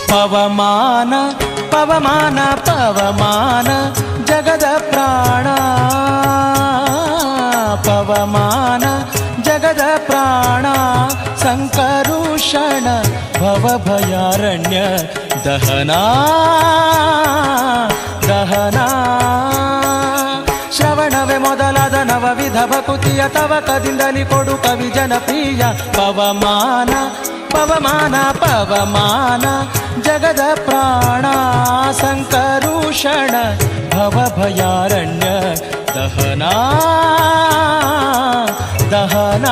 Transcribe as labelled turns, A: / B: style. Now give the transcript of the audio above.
A: ಪವಮಾನ ಪವಮಾನ ಪವಮಾನ ಜಗದ ಪ್ರಾಣ, ಪವಮಾನ ಜಗದ ಪ್ರಾಣ, ಸಂಕರುಷಣ ಭವಭಯಾರಣ್ಯ ದಹನ ದಹನ. ಶ್ರವಣವೇ ಮೊದಲಾದ ನವವಿಧ ಭಕುತಿಯ ತವಕದಿಂದಲಿ ಕೊಡು ಕವಿ ಜನಪ್ರಿಯ. ಪವಮಾನ ಪವಮಾನ ಪವಮಾನ ಜಗದ ಪ್ರಾಣ, ಸಂಕರುಷಣ ಭವಭಯಾರಣ್ಯ ದಹನ ದಹನ.